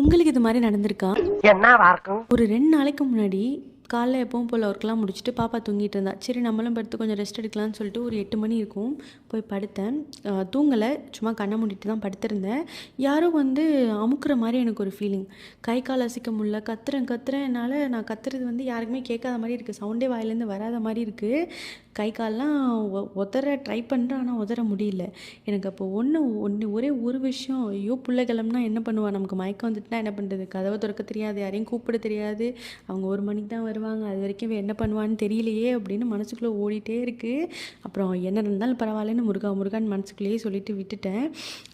உங்களுக்கு இது மாதிரி நடந்திருக்கா? என்னவா இருக்கும்? ஒரு 2 நாளைக்கு முன்னாடி காலைல எப்பவும் போல் ஒர்க்லாம் முடிச்சுட்டு பாப்பா தூங்கிட்டு இருந்தா. சரி நம்மளும் படுத்து கொஞ்சம் ரெஸ்ட் எடுக்கலாம்னு சொல்லிட்டு ஒரு 8 மணி இருக்கும் போய் படுத்தேன். தூங்கலை, சும்மா கண்ணை மூடிட்டு தான் படுத்திருந்தேன். யாரோ வந்து அமுக்குற மாதிரி எனக்கு ஒரு ஃபீலிங். கை கால் அசைக்க முடியல, கத்துறேன் என்னால். நான் கத்துறது வந்து யாருக்குமே கேட்காத மாதிரி இருக்குது, சவுண்டே வாயிலேருந்து வராத மாதிரி இருக்குது. கை கால்லாம் உதற ட்ரை பண்ணுறேன், ஆனால் உதற முடியல. எனக்கு அப்போ ஒரே ஒரு விஷயம், ஐயோ புள்ள கிளம்புனா என்ன பண்ணுவா, நமக்கு மயக்கம் வந்துட்டுனா என்ன பண்ணுறது, கதவை திறக்க தெரியாது, யாரையும் கூப்பிட தெரியாது, அவங்க 1 மணிக்கு தான் வருவாங்க, அது வரைக்கும் என்ன பண்ணுவான்னு தெரியலையே அப்படின்னு மனசுக்குள்ளே ஓடிட்டே இருக்குது. அப்புறம் என்ன இருந்தாலும் பரவாயில்லன்னு முருகான்னு மனசுக்குள்ளேயே சொல்லிட்டு விட்டுட்டேன்.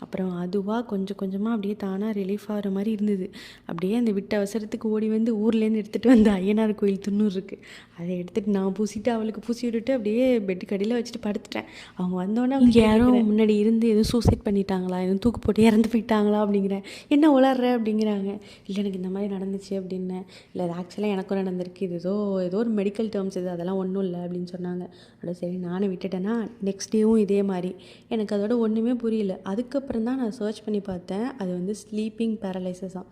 அப்புறம் அதுவாக கொஞ்சம் கொஞ்சமாக அப்படியே தானாக ரிலீஃப் ஆகிற மாதிரி இருந்தது. அப்படியே அந்த விட்ட அவசரத்துக்கு ஓடி வந்து ஊர்லேருந்து எடுத்துகிட்டு வந்து ஐயனார் கோயில் துண்ணூறு இருக்குது, அதை எடுத்துகிட்டு நான் பூசிட்டு அவளுக்கு பூசி விட்டுட்டு அப்படியே பெட்டு கடியில் வச்சுட்டு படுத்துட்டேன். அவங்க வந்தோடனே இங்கே யாரும் முன்னாடி இருந்து எதுவும் சூசைட் பண்ணிட்டாங்களா, எதுவும் தூக்கு போட்டு இறந்து போயிட்டாங்களா அப்படிங்கிறேன். என்ன உளர்ற அப்படிங்கிறாங்க. இல்லை எனக்கு இந்த மாதிரி நடந்துச்சு அப்படின்னேன். இல்லை அது ஆக்சுவலாக எனக்கும் நடந்திருக்கு, இது ஏதோ ஒரு மெடிக்கல் டேர்ம்ஸ் இது, அதெல்லாம் ஒன்றும் இல்லை அப்படின்னு சொன்னாங்க. அதோட சரி நானும் விட்டுட்டேன்னா நெக்ஸ்ட் டேவும் இதே மாதிரி. எனக்கு அதோட ஒன்றுமே புரியல. அதுக்கப்புறம் தான் நான் சர்ச் பண்ணி பார்த்தேன். அது வந்து ஸ்லீப்பிங் பேரலைசஸாக.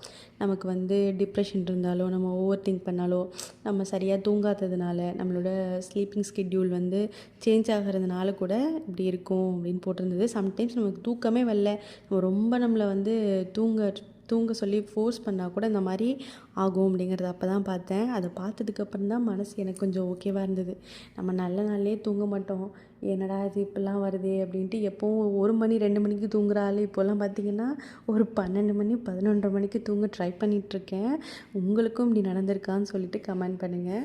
நமக்கு வந்து டிப்ரெஷன் இருந்தாலோ, நம்ம ஓவர் திங்க் பண்ணாலோ, நம்ம சரியாக தூங்காததுனால நம்மளோட ஸ்லீப்பிங் ஸ்கெட்யூல் வந்து சேஞ்ச் ஆகிறதுனால கூட இப்படி இருக்கும் அப்படின்னு போட்டிருந்தது. சம்டைம்ஸ் நமக்கு தூக்கமே வரல, நம்ம நம்மளை வந்து தூங்க சொல்லி ஃபோர்ஸ் பண்ணால் கூட இந்த மாதிரி ஆகும் அப்படிங்கிறத அப்போ தான் பார்த்தேன். அதை பார்த்ததுக்கப்புறம் தான் மனசு எனக்கு கொஞ்சம் ஓகேவாக இருந்தது. நம்ம நல்ல நாள்லேயே தூங்க மாட்டோம், என்னடா இது இப்படிலாம் வருதே அப்படின்ட்டு எப்போவும் 1 மணி 2 மணிக்கு தூங்குற ஆள் இப்போல்லாம் பார்த்திங்கன்னா ஒரு 12 மணி 11:30 மணிக்கு தூங்க ட்ரை பண்ணிகிட்ருக்கேன். உங்களுக்கும் இப்படி நடந்திருக்கான்னு சொல்லிட்டு கமெண்ட் பண்ணுங்கள்.